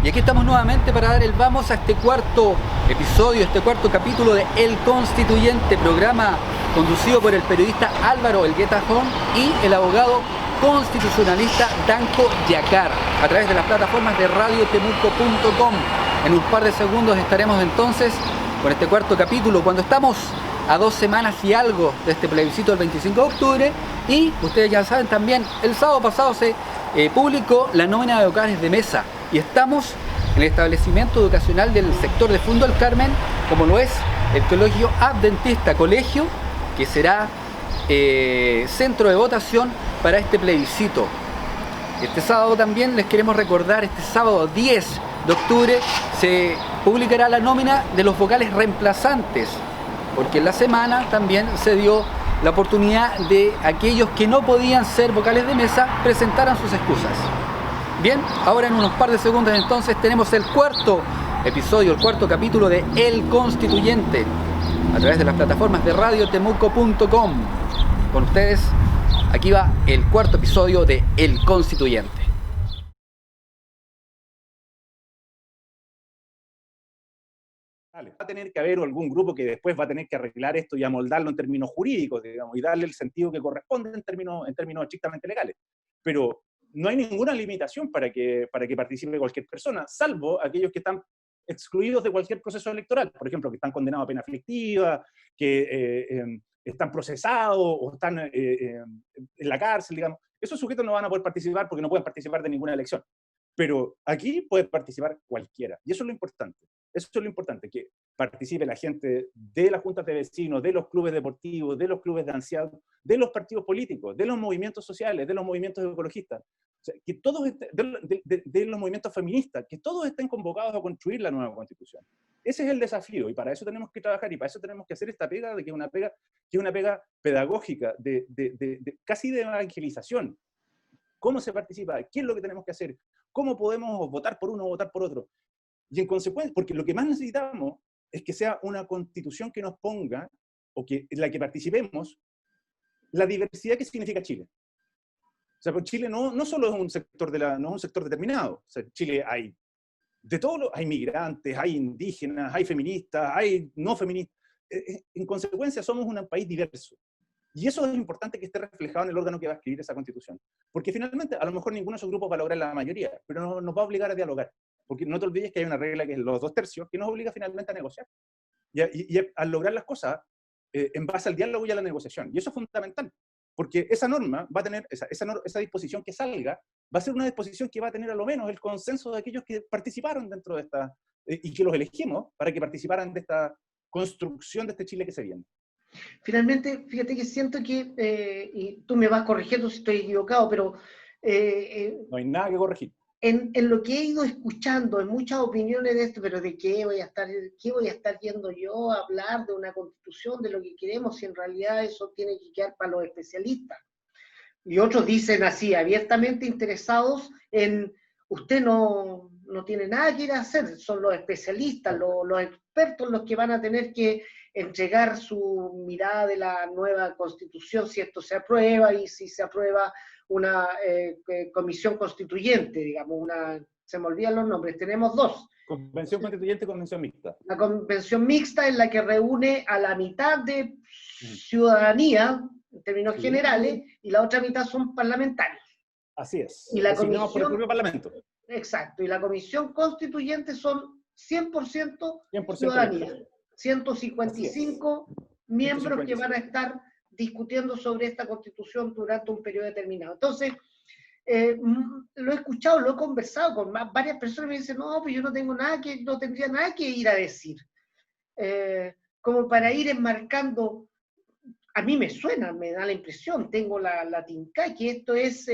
Y aquí estamos nuevamente para dar el vamos a este cuarto episodio, este cuarto capítulo de El Constituyente, programa conducido por el periodista Álvaro Elgueta Jón y el abogado constitucionalista Danko Yacar, a través de las plataformas de radiotemuco.com. En un par de segundos estaremos entonces con este cuarto capítulo, cuando estamos a 2 semanas y algo de este plebiscito del 25 de octubre, y ustedes ya saben también, el sábado pasado se publicó la nómina de vocales de mesa, y estamos en el establecimiento educacional del sector de Fundo del Carmen, como lo es el Colegio Adventista, colegio que será centro de votación para este plebiscito. Este sábado también les queremos recordar, este sábado 10 de octubre se publicará la nómina de los vocales reemplazantes, porque en la semana también se dio la oportunidad de aquellos que no podían ser vocales de mesa presentaran sus excusas. Bien, ahora en unos par de segundos entonces tenemos el cuarto episodio, el cuarto capítulo de El Constituyente, a través de las plataformas de radiotemuco.com. Con ustedes, aquí va el cuarto episodio de El Constituyente. Va a tener que haber algún grupo que después va a tener que arreglar esto y amoldarlo en términos jurídicos, digamos, y darle el sentido que corresponde en términos estrictamente legales. Pero no hay ninguna limitación para que participe cualquier persona, salvo aquellos que están excluidos de cualquier proceso electoral, por ejemplo, que están condenados a pena aflictiva, que están procesados o están en la cárcel, digamos. Esos sujetos no van a poder participar porque no pueden participar de ninguna elección. Pero aquí puede participar cualquiera, y eso es lo importante. Eso es lo importante, que participe la gente de las juntas de vecinos, de los clubes deportivos, de los clubes de ancianos, de los partidos políticos, de los movimientos sociales, de los movimientos ecologistas, o sea, que todos de los movimientos feministas, que todos estén convocados a construir la nueva Constitución. Ese es el desafío, y para eso tenemos que trabajar, y para eso tenemos que hacer esta pega, de que es una pega pedagógica, casi de evangelización. ¿Cómo se participa? ¿Qué es lo que tenemos que hacer? ¿Cómo podemos votar por uno o votar por otro? Y en consecuencia, porque lo que más necesitamos es que sea una constitución que nos ponga, o que en la que participemos, la diversidad que significa Chile. O sea, porque Chile no solo es un sector, no es un sector determinado. O sea, Chile hay de todo, hay migrantes, hay indígenas, hay feministas, hay no feministas. En consecuencia, somos un país diverso. Y eso es importante que esté reflejado en el órgano que va a escribir esa constitución. Porque finalmente, a lo mejor ninguno de esos grupos va a lograr la mayoría, pero nos va a obligar a dialogar. Porque no te olvides que hay una regla que es los 2/3, que nos obliga finalmente a negociar. Y al lograr las cosas en base al diálogo y a la negociación. Y eso es fundamental. Porque esa norma va a tener, esa disposición que salga, va a ser una disposición que va a tener a lo menos el consenso de aquellos que participaron dentro de esta, y que los elegimos para que participaran de esta construcción de este Chile que se viene. Finalmente, fíjate que siento que, y tú me vas corrigiendo si estoy equivocado, pero no hay nada que corregir. En lo que he ido escuchando, en muchas opiniones de esto, pero ¿de qué voy a estar yendo yo a hablar de una constitución, de lo que queremos, si en realidad eso tiene que quedar para los especialistas? Y otros dicen así, abiertamente interesados en, usted no tiene nada que ir a hacer, son los especialistas, los expertos los que van a tener que entregar su mirada de la nueva constitución, si esto se aprueba, y si se aprueba una comisión constituyente, digamos, se me olvidan los nombres, tenemos 2. Convención constituyente y convención mixta. La convención mixta es la que reúne a la mitad de ciudadanía, en términos generales, y la otra mitad son parlamentarios. Así es, y la comisión, por el propio Parlamento. Exacto, y la comisión constituyente son 100% ciudadanía. 155 miembros que van a estar discutiendo sobre esta constitución durante un periodo determinado. Entonces, lo he escuchado, lo he conversado con varias personas, me dicen, no, pues yo no tendría nada que ir a decir. Como para ir enmarcando, a mí me suena, me da la impresión, tengo la tinca, que esto es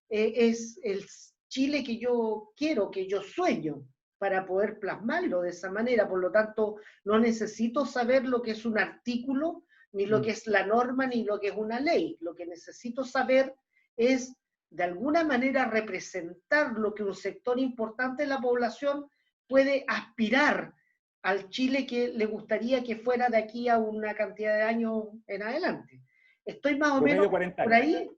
el Chile que yo quiero, que yo sueño, para poder plasmarlo de esa manera. Por lo tanto, no necesito saber lo que es un artículo, ni lo que es la norma, ni lo que es una ley. Lo que necesito saber es, de alguna manera, representar lo que un sector importante de la población puede aspirar al Chile que le gustaría que fuera de aquí a una cantidad de años en adelante. Estoy más o menos por ahí.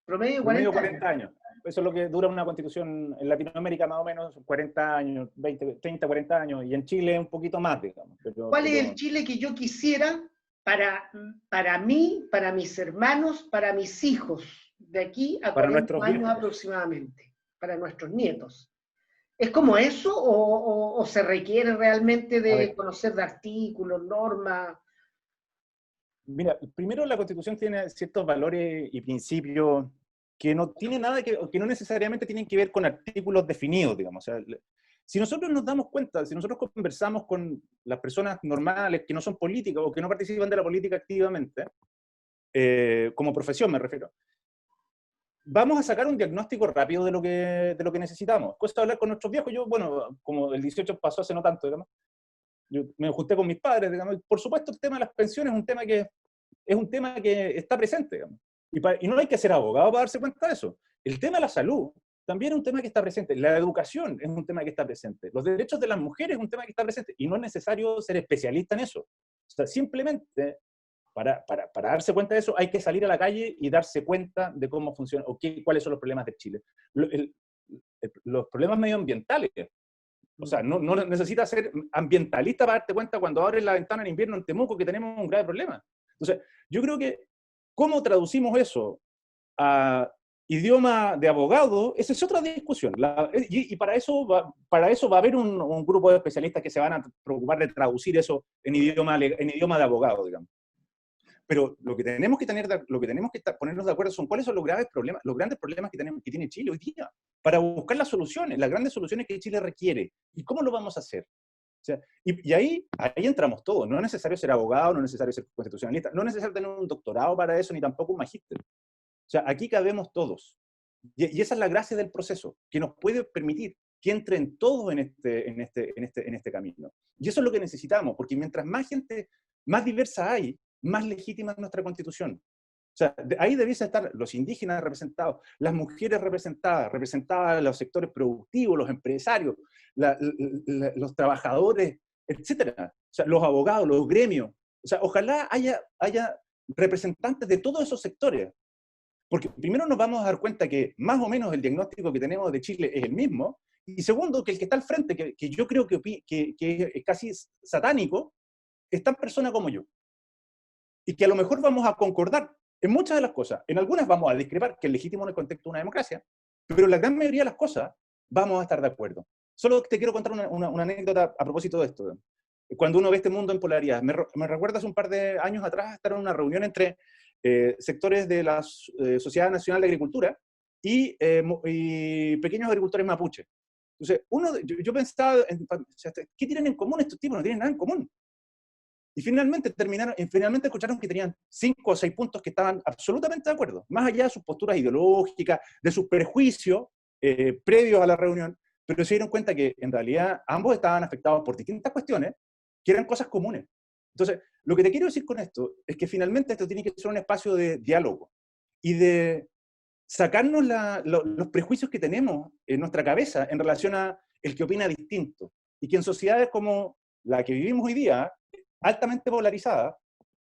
Promedio 40 años. Eso es lo que dura una constitución en Latinoamérica, más o menos 40 años, 20, 30, 40 años, y en Chile un poquito más, digamos. ¿Cuál es el Chile que yo quisiera para mí, para mis hermanos, para mis hijos, de aquí a 40 años viejos aproximadamente, para nuestros nietos? ¿Es como eso o se requiere realmente de conocer de artículos, normas? Mira, primero la Constitución tiene ciertos valores y principios que no tienen nada que no necesariamente tienen que ver con artículos definidos, digamos. O sea, si nosotros nos damos cuenta, si nosotros conversamos con las personas normales que no son políticas o que no participan de la política activamente, como profesión me refiero, vamos a sacar un diagnóstico rápido de lo que necesitamos. Cuesta hablar con nuestros viejos. Yo, bueno, como el 18 pasó hace no tanto, digamos, yo me junté con mis padres, digamos, y por supuesto el tema de las pensiones es un tema que está presente, digamos, y no hay que ser abogado para darse cuenta de eso. El tema de la salud también es un tema que está presente, la educación es un tema que está presente, los derechos de las mujeres es un tema que está presente, y no es necesario ser especialista en eso. O sea, simplemente para darse cuenta de eso hay que salir a la calle y darse cuenta de cómo funciona, o cuáles son los problemas de Chile. Los problemas medioambientales. O sea, no necesitas ser ambientalista para darte cuenta cuando abres la ventana en invierno en Temuco que tenemos un grave problema. Entonces, yo creo que cómo traducimos eso a idioma de abogado, esa es otra discusión. Y para eso va a haber un grupo de especialistas que se van a preocupar de traducir eso en idioma de abogado, digamos. Pero lo que tenemos que ponernos de acuerdo son cuáles son los grandes problemas que tiene Chile hoy día, para buscar las soluciones, las grandes soluciones que Chile requiere. ¿Y cómo lo vamos a hacer? O sea, y ahí entramos todos. No es necesario ser abogado, no es necesario ser constitucionalista, no es necesario tener un doctorado para eso, ni tampoco un magíster. O sea, aquí cabemos todos. Y esa es la gracia del proceso, que nos puede permitir que entren todos en este camino. Y eso es lo que necesitamos, porque mientras más gente, más diversa hay, más legítima es nuestra Constitución. O sea, ahí debiesen estar los indígenas representados, las mujeres representadas los sectores productivos, los empresarios, los trabajadores, etcétera. O sea, los abogados, los gremios. O sea, ojalá haya representantes de todos esos sectores. Porque primero nos vamos a dar cuenta que más o menos el diagnóstico que tenemos de Chile es el mismo, y segundo, que el que está al frente, que yo creo que es casi satánico, es tan persona como yo. Y que a lo mejor vamos a concordar en muchas de las cosas. En algunas vamos a discrepar, que es legítimo en el contexto de una democracia, pero en la gran mayoría de las cosas vamos a estar de acuerdo. Solo te quiero contar una anécdota a propósito de esto. Cuando uno ve este mundo en polaridad, me recuerda hace un par de años atrás estar en una reunión entre sectores de la Sociedad Nacional de Agricultura y pequeños agricultores mapuche. Entonces, yo pensaba, ¿qué tienen en común estos tipos? No tienen nada en común. Y finalmente escucharon que tenían 5 o 6 puntos que estaban absolutamente de acuerdo, más allá de sus posturas ideológicas, de sus prejuicios previos a la reunión, pero se dieron cuenta que en realidad ambos estaban afectados por distintas cuestiones que eran cosas comunes. Entonces, lo que te quiero decir con esto es que finalmente esto tiene que ser un espacio de diálogo y de sacarnos los prejuicios que tenemos en nuestra cabeza en relación a el que opina distinto, y que en sociedades como la que vivimos hoy día, altamente polarizada,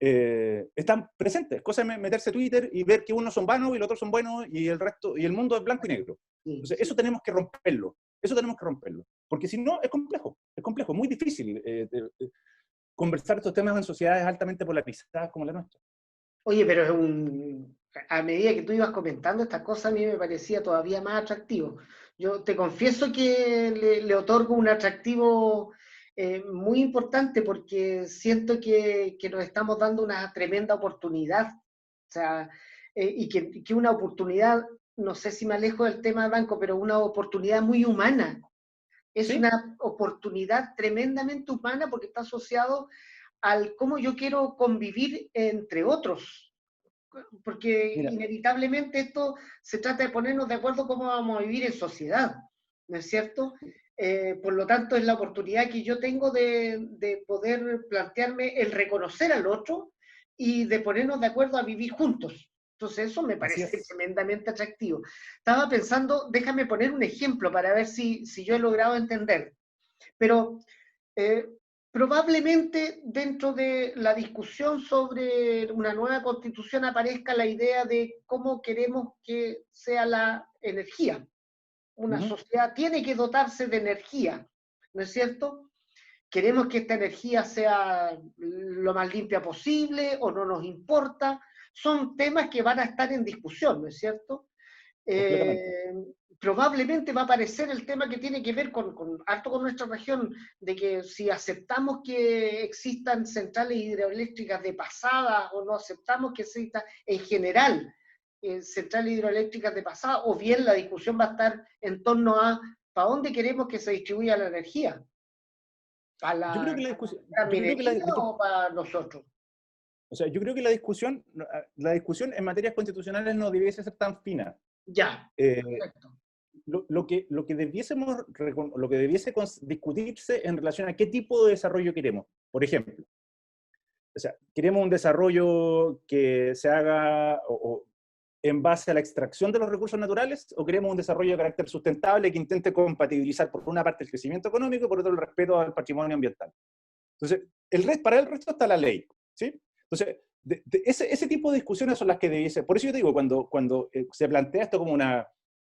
están presentes. Cosa de meterse a Twitter y ver que unos son vanos y los otros son buenos y el resto, y el mundo es blanco y negro. Entonces, eso tenemos que romperlo. Porque si no, es complejo, muy difícil conversar estos temas en sociedades altamente polarizadas como la nuestra. Oye, pero a medida que tú ibas comentando estas cosas, a mí me parecía todavía más atractivo. Yo te confieso que le otorgo un atractivo muy importante, porque siento que nos estamos dando una tremenda oportunidad. O sea, y que una oportunidad, no sé si me alejo del tema blanco, pero una oportunidad muy humana. Es ¿sí? Una oportunidad tremendamente humana, porque está asociado al cómo yo quiero convivir entre otros. Porque mira, inevitablemente esto se trata de ponernos de acuerdo cómo vamos a vivir en sociedad, ¿no es cierto? Por lo tanto, es la oportunidad que yo tengo de poder plantearme el reconocer al otro y de ponernos de acuerdo a vivir juntos. Entonces eso me parece tremendamente atractivo. Estaba pensando, déjame poner un ejemplo para ver si yo he logrado entender. Pero Probablemente dentro de la discusión sobre una nueva constitución aparezca la idea de cómo queremos que sea la energía. Una sociedad tiene que dotarse de energía, ¿no es cierto? Queremos que esta energía sea lo más limpia posible o no nos importa. Son temas que van a estar en discusión, ¿no es cierto? Probablemente va a aparecer el tema que tiene que ver harto con nuestra región, de que si aceptamos que existan centrales hidroeléctricas de pasada o no aceptamos que existan en general centrales hidroeléctricas de pasada, o bien la discusión va a estar en torno a ¿para dónde queremos que se distribuya la energía? ¿Para la minería o para nosotros? O sea, yo creo que la discusión en materias constitucionales no debiese ser tan fina. Ya, perfecto. Lo que debiese discutirse en relación a qué tipo de desarrollo queremos. Por ejemplo, o sea, ¿queremos un desarrollo que se haga en base a la extracción de los recursos naturales, o queremos un desarrollo de carácter sustentable que intente compatibilizar por una parte el crecimiento económico y por otro el respeto al patrimonio ambiental? Entonces, para el resto está la ley, ¿sí? Entonces, ese tipo de discusiones son las que debiese. Por eso yo te digo, cuando se plantea esto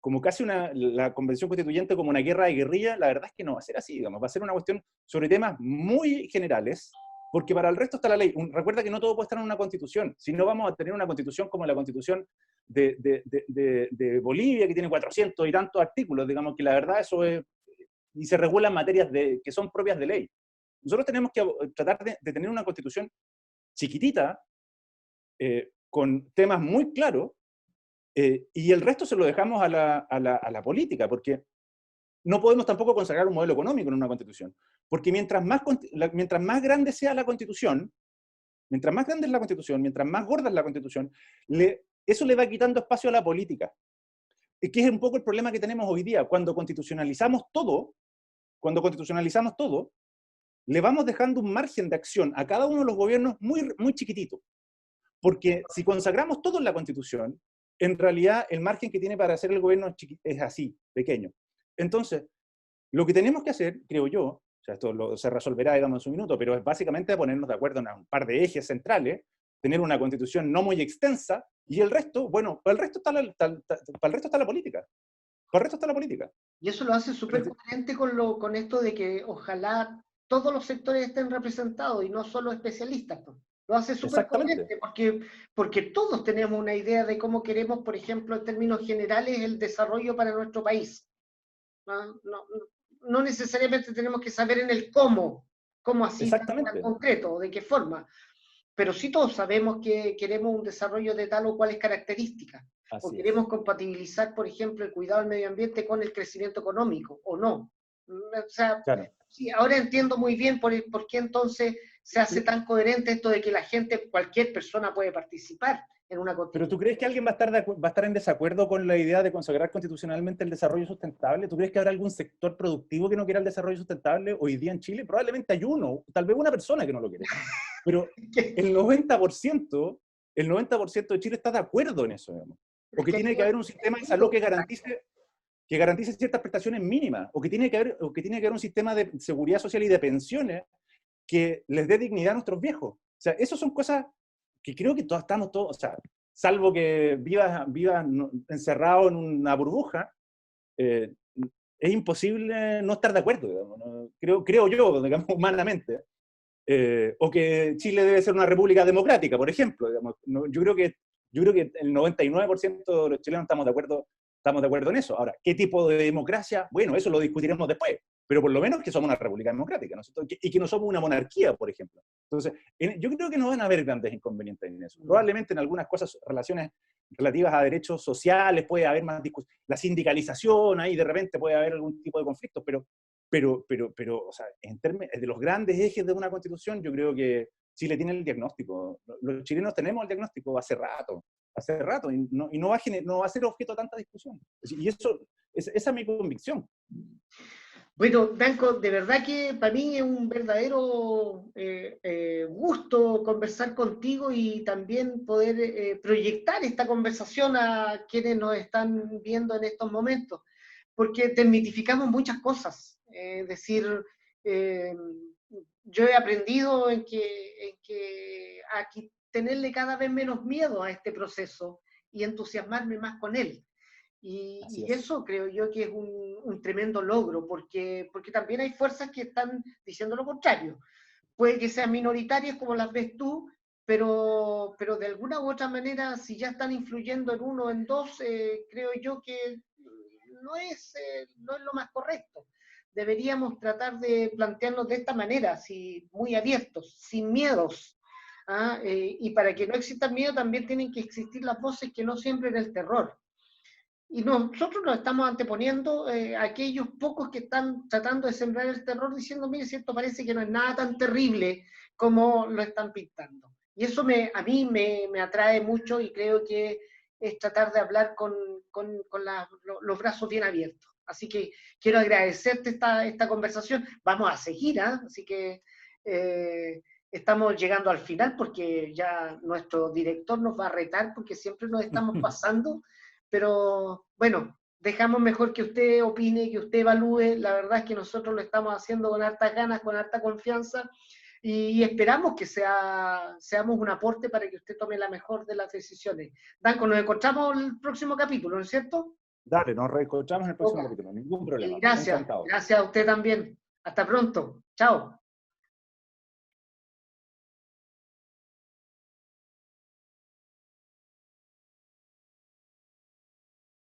como casi la convención constituyente como una guerra de guerrilla, la verdad es que no va a ser así, digamos, va a ser una cuestión sobre temas muy generales, porque para el resto está la ley. Recuerda que no todo puede estar en una constitución, si no vamos a tener una constitución como la constitución de Bolivia, que tiene 400 y tantos artículos, digamos, que la verdad eso es, y se regulan materias que son propias de ley. Nosotros tenemos que tratar de tener una constitución chiquitita, con temas muy claros, y el resto se lo dejamos a la política, porque no podemos tampoco consagrar un modelo económico en una constitución, porque mientras más grande sea la constitución, mientras más grande es la constitución, mientras más gorda es la constitución, eso le va quitando espacio a la política, que es un poco el problema que tenemos hoy día. Cuando constitucionalizamos todo, le vamos dejando un margen de acción a cada uno de los gobiernos muy, muy chiquitito. Porque si consagramos todo en la Constitución, en realidad el margen que tiene para hacer el gobierno es así, pequeño. Entonces, lo que tenemos que hacer, creo yo, o sea, esto se resolverá, digamos, en su minuto, pero es básicamente ponernos de acuerdo en un par de ejes centrales, tener una Constitución no muy extensa, y el resto, bueno, para el resto está la política. Para el resto está la política. Y eso lo hace súper coherente con esto de que ojalá todos los sectores estén representados y no solo especialistas. Lo hace súper coherente porque todos tenemos una idea de cómo queremos, por ejemplo, en términos generales, el desarrollo para nuestro país. No necesariamente tenemos que saber en el cómo así en concreto, de qué forma. Pero sí todos sabemos que queremos un desarrollo de tal o cuales características. O queremos compatibilizar, por ejemplo, el cuidado del medio ambiente con el crecimiento económico, o no. O sea, claro. Sí, ahora entiendo muy bien por qué entonces se hace tan coherente esto de que la gente, cualquier persona puede participar en una constitución. ¿Pero tú crees que alguien va a estar en desacuerdo con la idea de consagrar constitucionalmente el desarrollo sustentable? ¿Tú crees que habrá algún sector productivo que no quiera el desarrollo sustentable hoy día en Chile? Probablemente hay uno, tal vez una persona que no lo quiere. Pero el 90% de Chile está de acuerdo en eso, digamos. O que tiene que haber un sistema de salud que garantice ciertas prestaciones mínimas, o que tiene que haber un sistema de seguridad social y de pensiones que les dé dignidad a nuestros viejos. O sea, esas son cosas que creo que todos, o sea, salvo que vivas encerrado en una burbuja, es imposible no estar de acuerdo, digamos, ¿no? Creo yo, digamos, humanamente. O que Chile debe ser una república democrática, por ejemplo. Digamos, ¿no? Yo creo que el 99% de los chilenos estamos de acuerdo en eso. Ahora, ¿qué tipo de democracia? Bueno, eso lo discutiremos después, pero por lo menos que somos una república democrática, ¿no? Y que no somos una monarquía, por ejemplo. Entonces, yo creo que no van a haber grandes inconvenientes en eso. Probablemente en algunas cosas, relaciones relativas a derechos sociales, puede haber más discusión. La sindicalización, ahí de repente puede haber algún tipo de conflictos, pero o sea, en términos de los grandes ejes de una constitución, yo creo que Chile tiene el diagnóstico. Los chilenos tenemos el diagnóstico hace rato, y no va a ser objeto de tanta discusión. Y esa es mi convicción. Bueno, Danco, de verdad que para mí es un verdadero gusto conversar contigo y también poder proyectar esta conversación a quienes nos están viendo en estos momentos, porque desmitificamos muchas cosas. Es decir, yo he aprendido en que aquí tenerle cada vez menos miedo a este proceso y entusiasmarme más con él. Y eso creo yo que es un tremendo logro, porque también hay fuerzas que están diciendo lo contrario. Puede que sean minoritarias como las ves tú, pero de alguna u otra manera, si ya están influyendo en uno o en dos, creo yo que no es lo más correcto. Deberíamos tratar de plantearnos de esta manera, así, muy abiertos, sin miedos. Y para que no exista miedo también tienen que existir las voces que no siembren el terror. Y nosotros nos estamos anteponiendo a aquellos pocos que están tratando de sembrar el terror diciendo, mire, si esto parece que no es nada tan terrible como lo están pintando. Y eso a mí me atrae mucho y creo que es tratar de hablar con los brazos bien abiertos. Así que quiero agradecerte esta conversación. Vamos a seguir, así que estamos llegando al final porque ya nuestro director nos va a retar porque siempre nos estamos pasando. Pero bueno, dejamos mejor que usted opine, que usted evalúe. La verdad es que nosotros lo estamos haciendo con hartas ganas, con harta confianza y esperamos que seamos un aporte para que usted tome la mejor de las decisiones. Danco, nos encontramos en el próximo capítulo, ¿no es cierto? Dale, nos reencontramos en el próximo capítulo, ningún problema. Y gracias a usted también. Hasta pronto. Chao.